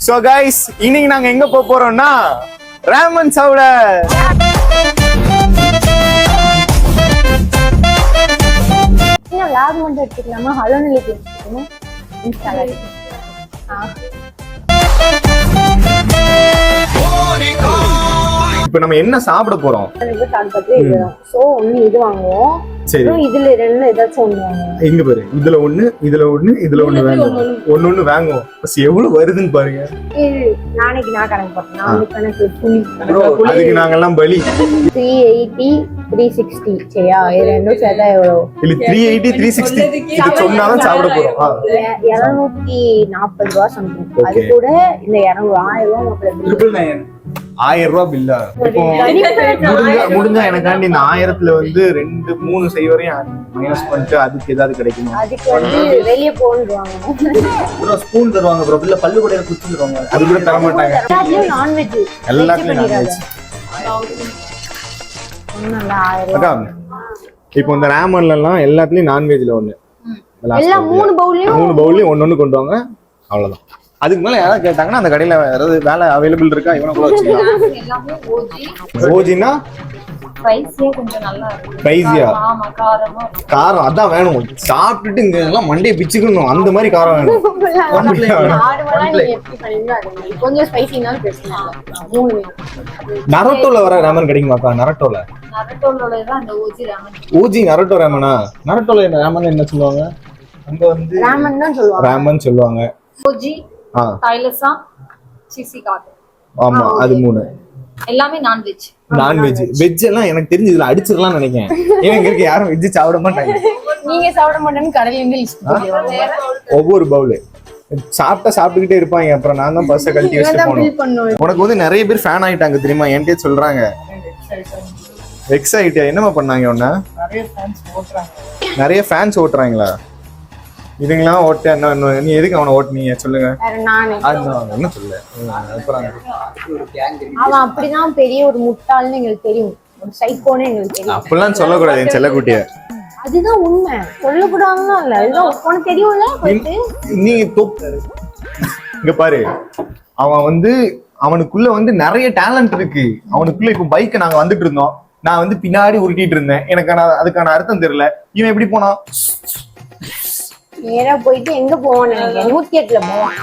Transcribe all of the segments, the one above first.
So guys, இன்னைக்கு நாங்க எங்க போறோம்னா ராமன் சாப்பிட. லாக் மட்டும் எடுத்துக்கலாமா? ஹலோ நிலைக்கு எடுத்துக்கணும். இப்ப நம்ம என்ன சாப்பிட போறோம்? சோ ஒண்ணு இது வாங்குவோம். சரி, இதுல ரெண்டு ஏதாச்சும் ஒண்ணு வாங்குவோம். எங்க பாரு, இதுல ஒண்ணு இதுல ஒண்ணு இதுல ஒண்ணு வாங்குவோம். ஒண்ணு வாங்குவோம். பஸ் எவ்வளவு வருதுன்னு பாருங்க. நாளைக்கு நான் கணக்கு போட்டேன். நாளைக்கு கணக்கு அதுக்கு நாங்கெல்லாம் பலி. 380 360 சரியா? இது ரெண்டும் சேர்த்தா எவ்வளவு? இல்ல 380 360 இது சொன்னாதான் சாப்பிட போறோம். 240 ரூபாய் சம்திங். அது கூட இந்த 1000 ரூபாய் 1000 ரூபாய் பில்லா. இப்போ முடிஞ்சா எனக்காண்டி இந்த 1000ல வந்து 2-3 செய்வரையும் மைனஸ் பண்ணிட்டு அதுக்கு ஏதாவது கிடைக்குமா? அதுக்கு வந்து வெளியே போன்றாங்க. ஸ்பூன் தருவாங்க ப்ரோ, இல்ல பல்லு கூட குச்சி தருவாங்க. அது கூட தர மாட்டாங்க. எல்லாத்துலயும் நான்வெஜ். எல்லாத்துலயும் நான்வெஜ். அக்கா, இப்போ இந்த ராமன்ல எல்லாம் எல்லாத்துலயும் நான்வெஜ்ல ஒண்ணு. எல்லாம் 3 பவுல்லயும் ஒன்னொன்னு கொண்டு வாங்க. அவ்வளவுதான். அதுக்கு மேல யாராவது கேட்டாங்கன்னா அந்த கடையில ஏதாவது வேலை அவைலபிள் இருக்கா இவனை கூட வச்சுக்கலாம். ஓஜினா ஸ்பைசியா கொஞ்சம் நல்லா இருக்கும். ஸ்பைசியா? ஆமா, காரமா. காரம் அதான் வேணும். சாப்பிட்டுட்டு இங்க எல்லாம் மண்டையை பிச்சுக்கணும், அந்த மாதிரி காரம் வேணும். கொஞ்சம் ஸ்பைசினாலும் பேசலாம். நரட்டோல வர ராமன் கிடைக்குமாக்கா? நரட்டோல நரட்டோலதான் அந்த ஓஜி ராமன். ஓஜி நரட்டோ ராமனா? நரட்டோல ராமன் என்ன சொல்லுவாங்க? அங்க வந்து ராமன் தான் சொல்லுவாங்க. ராமன் சொல்லுவாங்க. ஓஜி, தைலசா, சிசிகாது. ஆமா, அது 3 எல்லாமே நான்வெஜ். நான்வெஜ். வெஜ் எல்லாம் எனக்கு தெரிஞ்சு இதுல அடிச்சிடலாம் நினைக்கிறேன். ஏன்னா இங்க இருக்க யாரும் வெஜ் சாப்பிட மாட்டாங்க. நீங்க சாப்பிட மாட்டேன்னு கடையில இருந்து லிஸ்ட் போடுவாங்க. ஒவ்வொரு பவுல் சாப்பிட்டுக்கிட்டே இருப்பாங்க. அப்புறம் நான் தான் பஸ்ஸை கழட்டி வச்சுட்டு போனோம். உனக்கு வந்து நிறைய பேர் ஃபேன் ஆயிட்டாங்க தெரியுமா? என்கிட்ட சொல்றாங்க. எக்ஸ் ஆயிட்டியா? என்னமா பண்ணாங்க உன்ன? நிறைய ஃபேன்ஸ் ஓட்டுறாங்களா? இதுங்களாம் ஓட்ட என்ன? நீ எதுக்கு அவனை ஓட்டுனீங்க சொல்லுங்க. என்ன சொல்ல? அவன் அப்படிதான் பெரிய ஒரு முட்டாள்னு எங்களுக்கு தெரியும். ஒரு சைக்கோன்னு எங்களுக்கு தெரியும். அப்படிலாம் சொல்லக்கூடாது என் செல்லக்குட்டிய. அதுதான் உண்மை. சொல்லக்கூடாதுன்னா இல்ல, அதுதான் உனக்கு தெரியும்ல. நீ இங்க பாரு, அவன் வந்து அவனுக்குள்ள வந்து நிறைய டேலண்ட் இருக்கு. அவனுக்குள்ள இப்ப பைக்கை நாங்க வந்துட்டு இருந்தோம், நான் வந்து பின்னாடி உருட்டிட்டு இருந்தேன். எனக்கு அதுக்கான அர்த்தம் தெரியல. இவன் எப்படி போனான்? நேரா போயிட்டு எங்க போவான்னு நினைக்கிறேன். 108ல போவான்.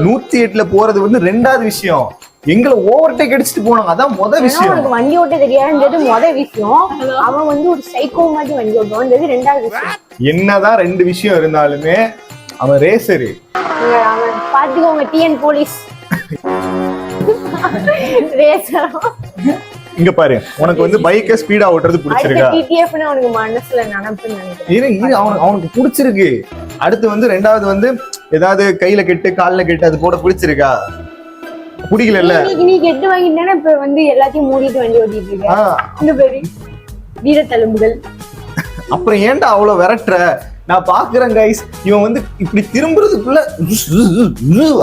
108ல போறது வந்து 2வது விஷயம். எங்களை ஓவர்டேக் அடிச்சுட்டு போனாங்க, அதான் முத விஷயம். அவனுக்கு வண்டி ஓட்ட தெரியாதுன்றது முத விஷயம். அவன் வந்து ஒரு சைக்கோ மாதிரி வண்டி ஓட்டுவான்றது 2வது விஷயம். என்னதான் 2 விஷயம் இருந்தாலுமே அவன் ரேசரு. அவன் பாத்துக்கோங்க, டிஎன் போலீஸ் ரேசர். இங்க பாரு, உனக்கு வந்து பைக்கை ஸ்பீடா ஓட்டுறது பிடிச்சிருக்கா? டிடிஎஃப்னு அவனுக்கு மனசுல நினைப்புன்னு நினைக்கிறேன். அவனுக்கு பிடிச்சிருக்கு. அடுத்து வந்து 2வது வந்து ஏதாவது கையில கெட்டு கால்ல கெட்டு அது போட பிடிச்சிருக்கா? பிடிக்கல. நீ கெட்டு வாங்கிட்டேன்னா இப்ப வந்து எல்லாத்தையும் மூடிட்டு வண்டி ஓட்டிட்டு இருக்க. இந்த பேரு வீரத்தழும்புகள். அப்புறம் ஏன்டா அவ்வளவு விரட்டுற? நான் பாக்குறேன் கைஸ், இவன் வந்து இப்படி திரும்புறதுக்குள்ள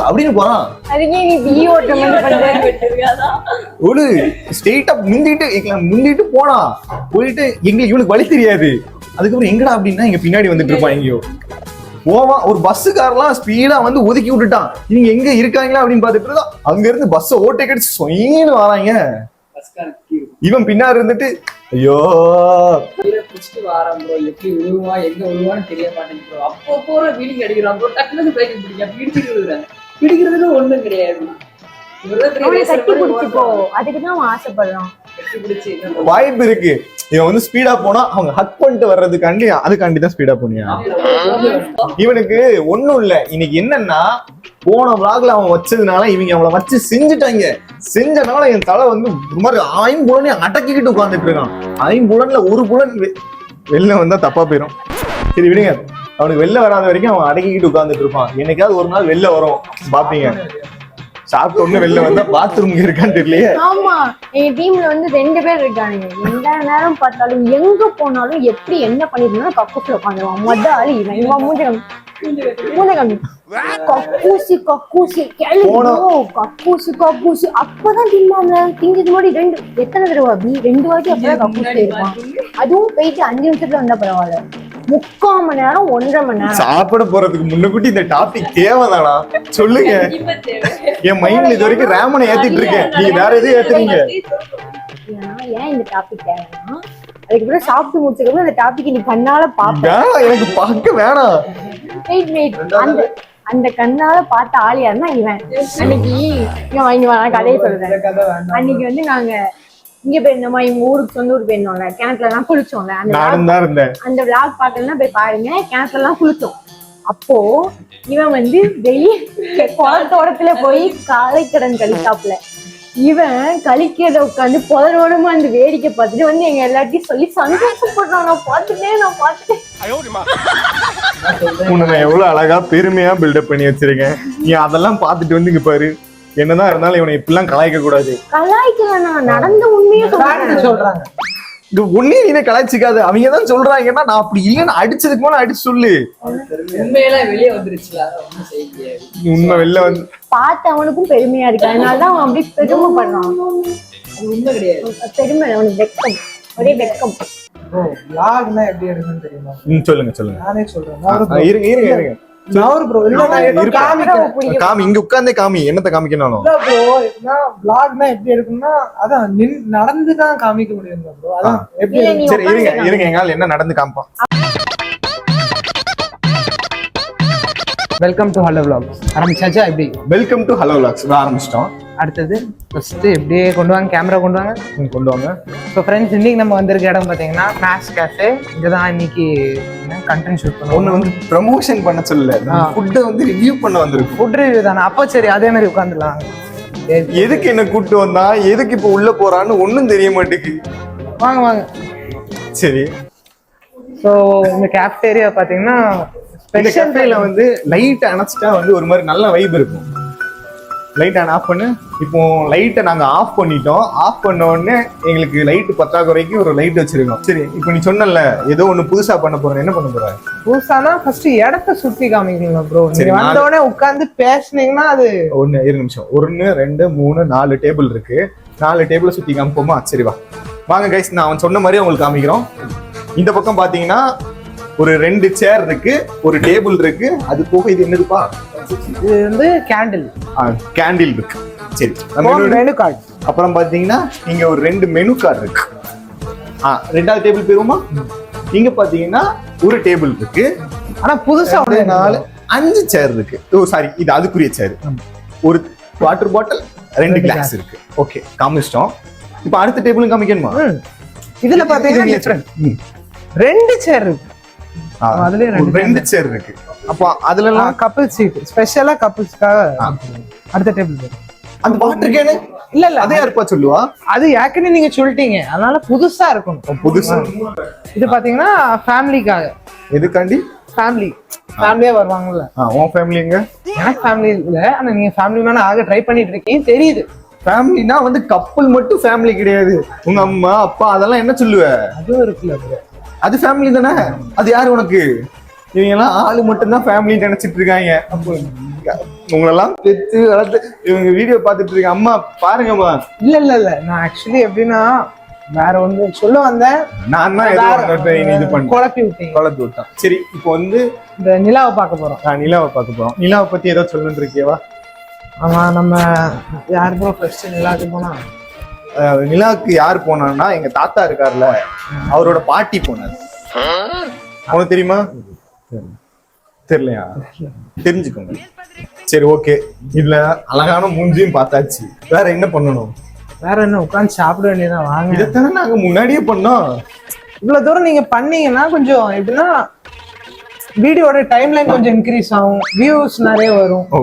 அப்படின்னு போறான். அதுக்கே நீ பி ஓட்ட ஒரு ஸ்ட்ரெயிட்டா முந்திட்டு போனான். போயிட்டு இவனுக்கு வழி தெரியாது. அதுக்கப்புறம் எங்கடா அப்படின்னா இங்க பின்னாடி வந்துட்டு இருப்பான். எங்கேயோ போவான். ஒரு பஸ்ஸுக்காரெல்லாம் ஸ்பீடா வந்து ஒதுக்கி விட்டுட்டான். இவங்க எங்க இருக்காங்களா அப்படின்னு பாத்துட்டு இருக்கா. அங்க இருந்து பஸ் ஓட்டை கடிச்சு சொயின்னு வராங்க. இவன் பின்னாடி இருந்துட்டு ஐயோ எப்படி விழுவா எங்க விழுவான்னு தெரிய மாட்டேங்குது. அப்போ போற வீடிங் அடிக்கிறான் ப்ரோ, டக்குனு பிரேக் பிடிக்கிறாங்க. பிடிக்கிறதுல ஒண்ணும் கிடையாது. வாய்ப்பு இருக்கு. இவன் வந்து ஸ்பீடா போனா அவங்க ஹக் பண்ணிட்டு வர்றதுக்காண்டி அதுக்காண்டிதான் ஸ்பீடா போனியா? இவனுக்கு ஒண்ணும் இல்ல. இன்னைக்கு என்னன்னா, போன விளாக்ல அவன் வச்சதுனால இவங்க அவளை வச்சு செஞ்சுட்டாங்க. செஞ்சனால என் தலை வந்து ஒரு மாதிரி 5 புலனையும் அடக்கிக்கிட்டு உட்கார்ந்துட்டு இருக்கான். 5 புலன்ல 1 புலன் வெளில வந்தா தப்பா போயிடும். சரி விடுங்க, அவனுக்கு வெளில வராத வரைக்கும் அவன் அடக்கிக்கிட்டு உட்கார்ந்துட்டு இருப்பான். என்னைக்காவது ஒரு நாள் வெளில வரும், பாப்பீங்க. சாப்பிட்ட உடனே வெளில வந்தா பாத்ரூம் இருக்கான்னு தெரியலையே. ஆமா, எங்க டீம்ல வந்து 2 பேர் இருக்காங்க. எந்த நேரம் பார்த்தாலும் எங்க போனாலும் எப்படி என்ன பண்ணிருந்தாலும் கக்கூசில உட்காந்துருவான். மொத ஆளு இவன். இவன் மூஞ்ச கக்கூசி கக்கூசி கக்கூசி. அப்பதான் தின்னாங்க. திங்கிறது முன்னாடி 2 எத்தனை தடவை 2 வாட்டி அப்பதான் கக்கூசி இருப்பான். அதுவும் போயிட்டு 5 நிமிஷத்துல வந்தா பரவாயில்ல. 3/4 மணி நேரம் 1.5 மணி நேரம். சாப்பிட போறதுக்கு முன்னக்கூட்டி இந்த டாபிக் தேவைதானா சொல்லுங்க. என் மைண்ட்ல இது வரைக்கும் ரேமனை ஏத்திட்டு இருக்கேன், நீங்க வேற எதுவும் ஏத்துறீங்க. ஏன் இந்த டாபிக் தேவைன்னா அதுக்கப்புறம் சாப்பிட்டு முடிச்சதுக்கப்புறம் இந்த டாபிக் நீ கண்ணால பாப்ப. எனக்கு பார்க்க வேணாம். அந்த கண்ணால பார்த்த ஆள் யாருன்னா இவன். அன்னைக்கு நான் கதையை சொல்றேன். அன்னைக்கு வந்து நாங்க இங்க போயிருந்தோமா, இவங்க ஊருக்கு சொந்த ஊர் போயிருந்தோம்ல, கிணத்துல எல்லாம் குளிச்சோம்ல. அந்த விளாக் பாக்கலன்னா போய் பாருங்க. கிணத்துல எல்லாம் குளிச்சோம். அப்போ இவன் வந்து வெளியே குளத்தோரத்துல போய் காலைக்கடன் கழித்தாப்புல. இவன் கழிக்கிறத உட்காந்து புதரோடமா அந்த வேடிக்கை பார்த்துட்டு வந்து எங்க எல்லாத்தையும் சொல்லி சந்தோஷப்படுறான். நான் பார்த்துட்டேன். உன்னை எவ்வளவு அழகா பெருமையா பில்டப் பண்ணி வச்சிருக்கேன். நீ அதெல்லாம் பார்த்துட்டு வந்து இங்க பாரு, என்னதான் இருந்தாலும் இவனை இப்படிலாம் கலாய்க்க கூடாது. கலாய்க்கலண்ணா, நடந்த உண்மையே சொல்றாங்க. ஒன்னையும் நீனே கலாய்ச்சிக்காது. அவங்க தான் சொல்றாங்கன்னா நான் அப்படி இல்லைன்னு அடிச்சதுக்கு மேல அடிச்சு சொல்லு. உண்மையெல்லாம் வெளியே வந்துருச்சுல, உண்மை வெளில வந்து பார்த்தவனுக்கும் பெருமையா இருக்கு. அதனாலதான் அவன் அப்படி பெருமைப்படுறான். உண்மை கிடையாது, பெருமை. அவனுக்கு வெக்கம், ஒரே வெக்கம். vlogனா எப்படி எடுக்கணும்னு தெரியுமா? சொல்லுங்க. நானே சொல்றேன். இருங்க. இங்க உட்கார்ந்தே காமி, என்னத்த காமிக்கணும். vlogனா எப்படி எடுக்கணும்னா அதான் நடந்துதான் காமிக்க முடியும் ப்ரோ. அதான் எப்படி. சரி இருங்க எங்கால என்ன நடந்து காமிப்பான். Welcome to hello vlogs. ஆரம்பிச்சாச்சா? எப்படி? வெல்கம் டு ஹலோ vlogs ஆரம்பிச்சிட்டோம். அடுத்தது ஃபர்ஸ்ட் எப்படியே கொண்டு வாங்க, கேமரா கொண்டு வாங்க. ஸோ ஃப்ரெண்ட்ஸ், இன்னைக்கு நம்ம வந்திருக்க இடம் பார்த்தீங்கன்னா மேக்ஸ் கேஃபே. இங்கே தான் இன்னைக்கு கண்டென்ட் ஷூட் பண்ணுவோம். ஒன்று வந்து ப்ரமோஷன் பண்ண சொல்லல, ஃபுட்டை வந்து ரிவ்யூ பண்ண வந்திருக்கு. ஃபுட் ரிவ்யூ தானே? அப்போ சரி, அதே மாதிரி உட்காந்துடலாம். எதுக்கு என்ன கூப்பிட்டு வந்தா, எதுக்கு இப்போ உள்ள போறான்னு ஒன்றும் தெரிய மாட்டேங்குது. வாங்க. சரி. ஸோ இந்த கேஃப்டேரியா பார்த்தீங்கன்னா இந்த கேஃபேல வந்து லைட் அணைச்சிட்டா வந்து ஒரு மாதிரி நல்ல வைப் இருக்கும். லைட் ஆஃப் பண்ணு. இப்போ லைட்டை நாங்க ஆஃப் பண்ணிட்டோம். ஆஃப் பண்ண உடனே எங்களுக்கு லைட் பற்றாக்குறைக்கு ஒரு லைட் வச்சிருக்கோம். சரி, இப்போ நீ சொன்னல ஏதோ ஒண்ணு புதுசா பண்ண போறேன், என்ன பண்ண போற? புதுசானா ஃபர்ஸ்ட் இடத்த சுத்தி காமிக்கணும் ப்ரோ. நீங்க வந்த உடனே உட்கார்ந்து பேசுனீங்கன்னா அது ஒன்னு 2 நிமிஷம். 1 2 3 4 டேபிள் இருக்கு. 4 டேபிளை சுத்தி காமிப்போமா? சரி வாங்க கைஸ், நான் அவன் சொன்ன மாதிரி உங்களுக்கு காமிக்கிறோம். இந்த பக்கம் பாத்தீங்கன்னா ஒரு 2 சேர் இருக்கு, ஒரு டேபிள் இருக்கு. அது போக இது என்னதுப்பா? இது வந்து கேண்டில் இருக்கு. சரி, மெனு கார்டு. அப்புறம் பாத்தீங்கன்னா இங்க ஒரு 2 மெனு கார்டு இருக்கு. ரெண்டாவது டேபிள் போயிருமா? இங்க பாத்தீங்கன்னா ஒரு டேபிள் இருக்கு. ஆனா புதுசா 5 சேர் இருக்கு. ஓ சாரி, இது அதுக்குரிய சேர். ஒரு வாட்டர் பாட்டில், 2 கிளாஸ் இருக்கு. ஓகே, காமிச்சிட்டோம். இப்போ அடுத்த டேபிளும் காமிக்கணுமா? இதுல பாத்தீங்கன்னா 2 சேர் இருக்கு. அதுல 2 சேர் இருக்கு. அப்போ அதுல எல்லாம் கப்பிள் சீட், ஸ்பெஷலா கப்பிள்ஸ்க்காக. அடுத்த டேபிள் அந்த வாட்டர் கேனு இல்ல அதே யாருப்பா சொல்லுவா? அது ஏற்கனவே நீங்க சொல்லிட்டீங்க, அதனால புதுசா இருக்கணும். புதுசா இது பாத்தீங்கன்னா ஃபேமிலிக்காக. எதுக்காண்டி? ஃபேமிலியா வருவாங்கல்ல. உன் ஃபேமிலிங்க? எனக்கு ஃபேமிலி இல்ல, ஆனா நீங்க ஃபேமிலி மேல ஆக ட்ரை பண்ணிட்டு இருக்கீங்க தெரியுது. ஃபேமிலினா வந்து கப்பல் மட்டும் ஃபேமிலி கிடையாது. உங்க அம்மா அப்பா அதெல்லாம் என்ன சொல்லுவ? அதுவும் இருக்குல்ல. அது ஃபேமிலி தானே. அது யாரு உனக்கு? இவங்க எல்லாம் ஆளு மட்டும்தான் ஃபேமிலி நினைச்சிட்டு இருக்காங்க. உங்களெல்லாம் பெத்து வளர்த்து இவங்க வீடியோ பார்த்துட்டு இருக்காங்க. அம்மா பாருங்கம்மா. இல்ல நான் ஆக்சுவலி எப்படின்னா வேற ஒண்ணு சொல்ல வந்தேன். நான் தான் இது பண்ண குழப்பி விட்டான். சரி, இப்போ வந்து இந்த நிலாவை பார்க்க போறோம். நிலாவை பார்க்க போறோம். நிலாவை பத்தி ஏதோ சொல்லணும்னு இருக்கியவா? ஆமா, நம்ம யார் ப்ரோ ஃபர்ஸ்ட் நிலாவுக்கு போனா? நிலாவுக்கு யார் போனான்னா எங்க தாத்தா இருக்காருல்ல, அவரோட பாட்டி போனாரு. அவனுக்கு தெரியுமா? தெரியலையா? தெரிஞ்சுக்கோங்க. சரி, ஓகே. இதுல அழகான மூஞ்சியும் பார்த்தாச்சு. வேற என்ன பண்ணணும்? வேற என்ன, உட்காந்து சாப்பிட வேண்டியதான். வாங்க, இதைத்தானே நாங்க முன்னாடியே பண்ணோம். இவ்வளவு தூரம் நீங்க பண்ணீங்கன்னா கொஞ்சம் எப்படின்னா வீடியோட டைம் லைன் கொஞ்சம் இன்க்ரீஸ் ஆகும், வியூஸ் நிறைய வரும். ஓ,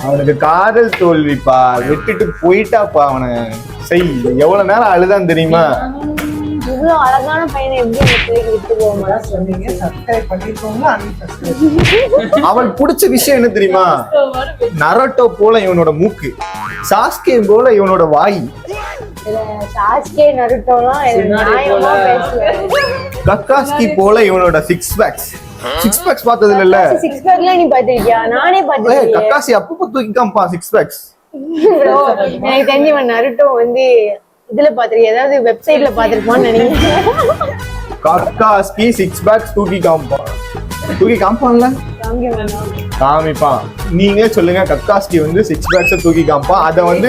அவனுக்கு காதல் தோல்விப்பா, விட்டுட்டு போயிட்டாப்பா. அவனை செய். எவ்வளவு நேரம் அழுதான் தெரியுமா? இவ்வளவு அழகான பையனை எப்படி அந்த பிள்ளைக்கு விட்டு போக சொன்னீங்க. சப்ஸ்கிரைப் பண்ணிருக்கோங்க. அவன் பிடிச்ச விஷயம் என்ன தெரியுமா? நரோட்டோ போல இவனோட மூக்கு, சாஸ்கே போல இவனோட வாய், சாஸ்கே நருட்டோலாம் நியாயமா பேசுவேன். கக்காஸ்கி போல இவனோட 6 பேக்ஸ். 6 பேக்ஸ் பார்த்தது இல்ல? 6 பேக்ல நீ பாத்திருக்கியா? நானே பாத்திருக்கேன். கக்காசி அப்பப்ப தூக்கி காம்பா 6 பேக்ஸ். ப்ரோ, எனக்கு தெரிஞ்சவன் நருட்டோ வந்து இதுல பாத்திருக்கேன், ஏதாவது வெப்சைட்ல பாத்திருப்பான்னு நினைக்கிறேன். கக்காஸ்கி 6 பேக்ஸ் தூக்கி காம்பான்ல காமிப்பான். நீங்க சொல்லுங்க, கக்காஸ்கி வந்து 6 பேக்ஸ் தூக்கி காமிப்பான். அத வந்து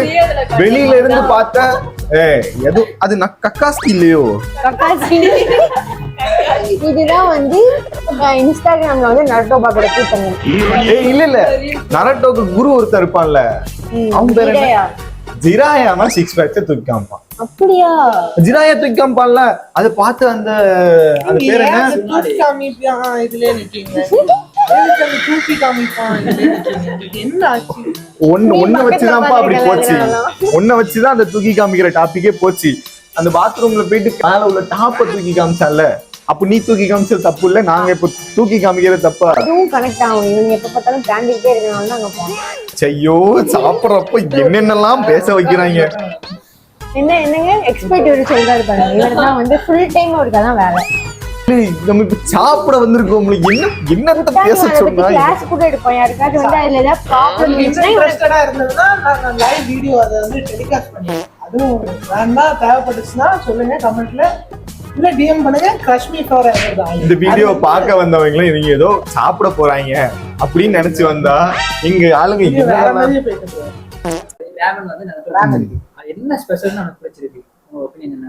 வெளியில இருந்து பார்த்த எது அது கக்காஸ்கி இல்லையோ? இதுதான் வந்து இன்ஸ்டாகிராம்ல வந்து நரட்டோ பாக்குற கூட்டம். இல்ல நரட்டோக்கு குரு ஒருத்தர் இருப்பான்ல, அவன் பேர் என்ன? ஜிராயானா 6 பேக்ஸ் தூக்கி காமிப்பான். அப்படியா? ஜிராயா தூக்கி காமிப்பான்ல, அதை பார்த்து அந்த பேர் என்ன? தூக்கி காமிப்பான். இதுல நிக்கீங்க தூக்கி காமிப்பான். என்ன ஆச்சு? ஒன்ன வச்சுதான்ப்பா அப்படி போச்சு. ஒன்ன வச்சுதான் அந்த தூக்கி காமிக்கிற டாபிக்கே போச்சு. அந்த பாத்ரூம்ல போயிட்டு மேல உள்ள டாப்ப தூக்கி காமிச்சால, அப்ப நீ தூக்கி காமிச்சது தப்பு இல்ல, நாங்க இப்ப தூக்கி காமிக்கிறது தப்பா? அதுவும் கனெக்ட் ஆகும். இவங்க எப்ப பார்த்தாலும் பிராண்டிட்டே இருக்கனால அங்க போறோம். ஐயோ, சாப்பிடறப்ப என்னென்னலாம் பேச வைக்கிறாங்க. என்னங்க எக்ஸ்பர்ட் இவரு சொல்றாரு பாருங்க. இவர்தான் வந்து ஃபுல் டைம் ஒருக்கா தான் வேலை. நம்ம இப்ப சாப்பிட வந்திருக்கோம், என்னத்த பேச சொன்னா கிளாஸ் கூட எடுப்போம். யாருக்காவது வந்து அதுல ஏதாவது ப்ராப்ளம் இன்ட்ரஸ்டடா இருந்ததுன்னா நான் லைவ் வீடியோ அதை வந்து டெலிகாஸ்ட் பண்ணுவேன். அதுவும் வேண்டாம் தேவைப்பட்டுச்சுன்னா சொல்லுங்க கமெண்ட்ல, இல்ல டிஎம் பண்ணுங்க. Kashmir for ever. இந்த வீடியோ பார்க்க வந்தவங்களும் இவங்க ஏதோ சாப்பிட போறாங்க அப்படின்னு நினைச்சு வந்தா இங்க ஆளுங்க என்ன ஸ்பெஷல் எனக்கு பிடிச்சிருக்கு. உங்க ஒபினியன் என்ன?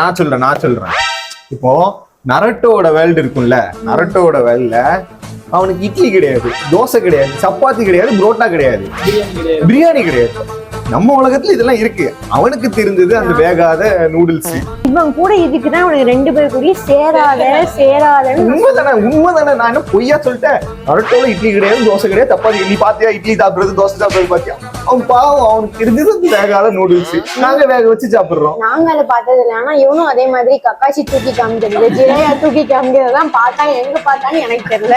நான் சொல்றேன். இப்போ நரட்டோட வேல்டு இருக்கும்ல, நரட்டோட வேல்ட்ல அவனுக்கு இட்லி கிடையாது, தோசை கிடையாது, சப்பாத்தி கிடையாது, புரோட்டா கிடையாது, பிரியாணி கிடையாது. நம்ம உலகத்துல இதெல்லாம் இருக்கு. அவனுக்கு தெரிஞ்சது அந்த வேகாத நூடுல்ஸ். இவன் கூட இதுக்குதான் அவனுக்கு 2 பேர் கூட சேராத. உண்மைதானே. நான் என்ன பொய்யா சொல்லிட்டேன்? நரட்டோல இட்லி கிடையாது, தோசை கிடையாது, சப்பாத்தி. நீ பாத்தியா இட்லி சாப்பிடுறது, தோசை சாப்பிடுறது பாத்தியா? அவன் பாவம், அவனுக்கு தெரிஞ்சது அந்த வேகாத நூடுல்ஸ். நாங்க வேக வச்சு சாப்பிடுறோம். நாங்க அதை பார்த்தது இல்லை. ஆனா இவனும் அதே மாதிரி கக்காசி தூக்கி காமிக்கிறது, ஜிராயா தூக்கி காமிக்கிறதெல்லாம் பார்த்தா எங்க பார்த்தான்னு எனக்கு தெரியல.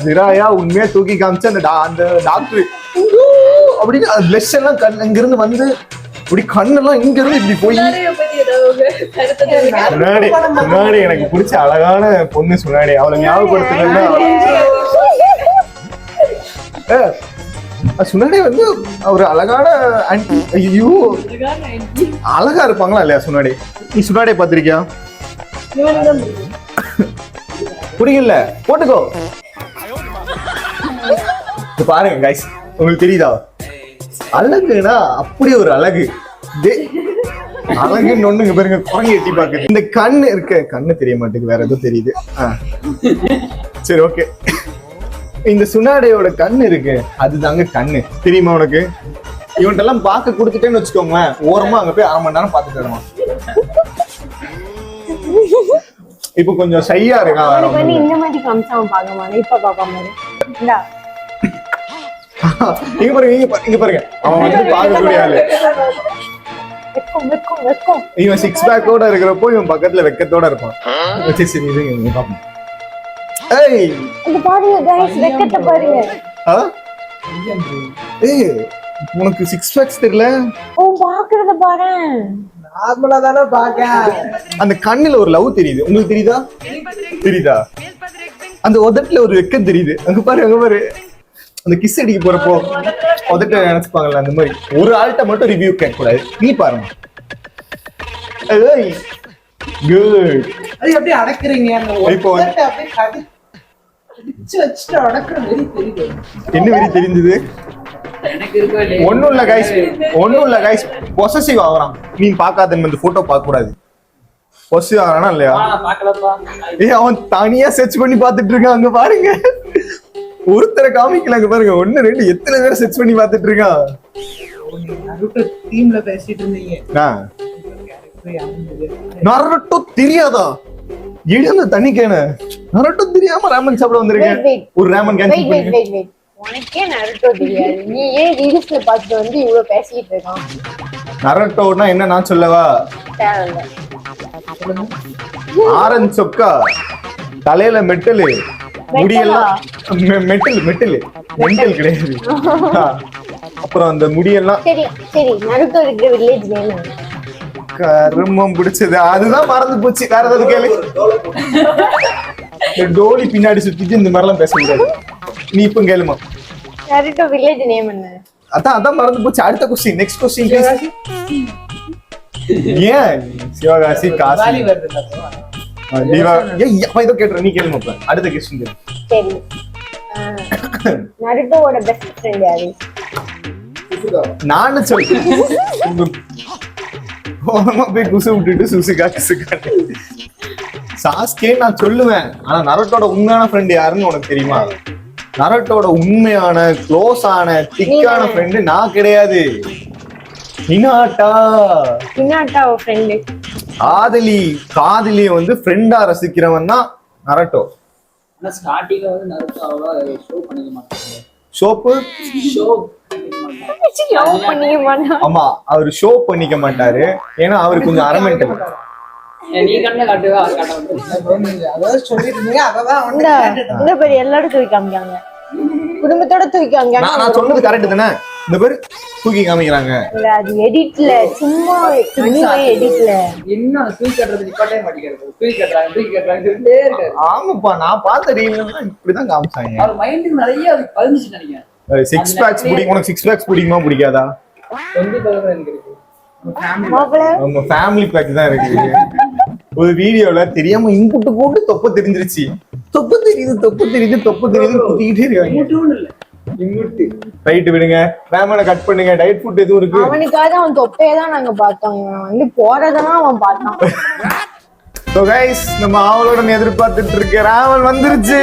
ஜிராயா உண்மையா தூக்கி காமிச்சு அந்த டாக்டர் அப்படின்னு பிளஸ் எல்லாம் இங்கிருந்து வந்து இப்படி கண்ணெல்லாம் இங்க இருந்து இப்படி போய் முன்னாடி எனக்கு பிடிச்ச அழகான பொண்ணு சுனாடி, அவளை ஞாபகப்படுத்துறதுன்னா சுனாடி வந்து ஒரு அழகான ஆன்டி. ஐயோ, அழகா இருப்பாங்களா இல்லையா சுனாடி? நீ சுனாடியை பாத்திருக்கியா? புரியல, போட்டுக்கோ. பாருங்க கைஸ், உங்களுக்கு தெரியுதா? அழகுனா அப்படி ஒரு அழகு. அழகுன்னு ஒண்ணுங்க பாருங்க, குரங்கு எட்டி பாக்குது. இந்த கண்ணு இருக்க, கண்ணு தெரிய மாட்டேங்குது, வேற ஏதோ தெரியுது. சரி, ஓகே. இந்த சுனாடையோட கண்ணு இருக்கு, அதுதாங்க கண்ணு. தெரியுமா உனக்கு? இவன்ட்ட எல்லாம் பார்க்க கொடுத்துட்டேன்னு வச்சுக்கோங்களேன், ஓரமா அங்க போய் 1/2 மணி நேரம் பாத்துட்டு வருவான். இப்ப கொஞ்சம் ஷையா இருக்கான். இந்த மாதிரி காமிச்சா அவன் பார்க்க மாட்டான். இப்ப பாக்காம இங்க பாருங்க, அவன் வந்து பார்க்கக்கூடிய ஆளு. இவன் 6 பேக்கோட இருக்கிறப்போ இவன் பக்கத்துல வெக்கத்தோட இருப்பான். சரி இருங்க பாப்போம். ஏய், இந்த பாருங்க गाइस, வெக்கத்தை பாருங்க. ஏய், உனக்கு 6 பேக்ஸ் தெரியல? ஓ, பாக்குறத பாரு. நார்மலா தானே பாக்க. அந்த கண்ணுல ஒரு லவ் தெரியுது. உங்களுக்கு தெரியுதா? அந்த உதட்டுல ஒரு வெக்கம் தெரியுது. அங்க பாரு. அந்த கிஸ் அடிக்க போறப்போ உதட்ட நினைச்சுப்பாங்கல்ல, அந்த மாதிரி. ஒரு ஆள்கிட்ட மட்டும் ரிவ்யூ கேட்க கூடாது. நீ பாருங்க. குட். அது அப்படியே அடக்குறீங்க. இப்போ வச்சுட்டு அடக்குற வெறி தெரியுது. என்ன வெறி தெரிஞ்சது? ஒண்ணும் இல்ல கைஸ், பொசசிவ் ஆகுறான். நீ பாக்காத இந்த போட்டோ பார்க்க கூடாது. பொசசிவ் ஆகுறானா இல்லையா? அவன் தனியா சர்ச் பண்ணி பாத்துட்டு இருக்கான். அங்க பாருங்க, ஒருத்தரை காமிக்கலாங்க பாருங்க. 1 2 எத்தனை பேரை சர்ச் பண்ணி பாத்துட்டு இருக்கான். டீம்ல பேசிட்டு இருந்தீங்க. நரட்டோ தெரியாதா? எழுந்த தண்ணி கேன நரட்டோ தெரியாம ராமன் சாப்பிட வந்திருக்கேன். ஒரு ராமன் கேன். வெயிட். உனக்கே நரட்டோ தெரியாது, நீ ஏன் ரீல்ஸ்ல பார்த்துட்டு வந்து இவ்வளவு பேசிட்டு இருக்கான்? நரட்டோனா என்ன நான் சொல்லவா? ஆரஞ்சு சொக்கா, தலையில மெட்டலு, முடியெல்லாம் மெட்டல் கிடையாது. அப்புறம் அந்த முடியெல்லாம் சரி நருட்டோ இருக்கிற வில்லேஜ் நேம் கருமம் பிடிச்சது. அதுதான் மறந்து போச்சு. வேற ஏதாவது கேளு. டோலி பின்னாடி சுத்திட்டு இந்த மாதிரி எல்லாம் பேச முடியாது. நீ இப்ப கேளுமா? நருட்டோ வில்லேஜ் நேம் என்ன? அதான் மறந்து போச்சு. அடுத்த क्वेश्चन, நெக்ஸ்ட் क्वेश्चन. ஏன் சிவகாசி காசி வருது? டிவா ஏய் அப்ப இதோ கேட்றேன், நீ கேளுங்க அப்ப அடுத்த क्वेश्चन கேளு. சரி நருட்டோவோட பெஸ்ட் ஃப்ரெண்ட் யாரு? நானு சொல்றேன். போய் குசு விட்டுட்டு சுசுகா கிசுகா சாஸ்கே நான் சொல்லுவேன். ஆனா நருட்டோட உண்மையான ஃப்ரெண்ட் யாருன்னு உனக்கு தெரியுமா? நருட்டோட உண்மையான க்ளோஸான திக்கான ஃப்ரெண்ட் நான் கிடையாது. ஹினாட்டாவோ ஃப்ரெண்டு. காதலியை வந்து ஃப்ரெண்டா ரசிக்கிறவன் தான் நருட்டோ. ஆனா ஸ்டார்டிங்ல வந்து நருட்டோ அவ்வளவா ஷோ பண்ணிக்க மாட்டாங்க. ஷோப்பு ஷோ பண்ணிக்க மாட்டான். ஆமா, அவரு ஷோ பண்ணிக்க மாட்டாரு. ஏன்னா அவரு கொஞ்சம் அரமெண்டல். நீ கண்ண காட்டுவா காட்ட அதாவது சொல்லிட்டு இருந்தீங்க, அததான் இந்த இந்த பேர் எல்லாரும் தூக்கி காமிக்காங்க, குடும்பத்தோட தூக்கி காமிக்காங்க. நான் சொன்னது கரெக்ட் தானே? இந்த பேர் தூக்கி காமிக்கிறாங்க. இல்ல அது எடிட்ல சும்மா எடிட்ல என்ன தூக்கி கட்டுறது நிப்பாட்டே மாட்டேங்கிறது. தூக்கி கட்டுறாங்க. ஆமாப்பா, நான் பார்த்த ரீல்ல இப்படிதான் காமிச்சாங்க. அவர் மைண்டுக்கு நிறைய அது பதிஞ்சிச்சு நினைக்கிறேன். சிக்ஸ் பேக்ஸ் பிடிக்கும். உனக்கு சிக்ஸ் பேக்ஸ் பிடிக்குமா பிடிக்காதா? கண்டிப்பா எனக்கு இருக்கு. நம்ம ஃபேமிலி பேக் தான் இருக்கு. ஒரு வீடியோல தெரியாம இன்புட்டு போட்டு தொப்ப தெரிஞ்சிருச்சு. தொப்பு தெரியுது குத்திக்கிட்டே இருக்காங்க. ரைட் விடுங்க, வேமனை கட் பண்ணுங்க. டயட் ஃபுட் எதுவும் இருக்கு? அவனுக்காக அவன் தொப்பையே தான் நாங்க பார்த்தோம். இவன் வந்து போறதெல்லாம் அவன் பார்த்தான். So guys, நம்ம அவளோட எதிர்பார்த்துட்டு இருக்க ராவல் வந்துருச்சு.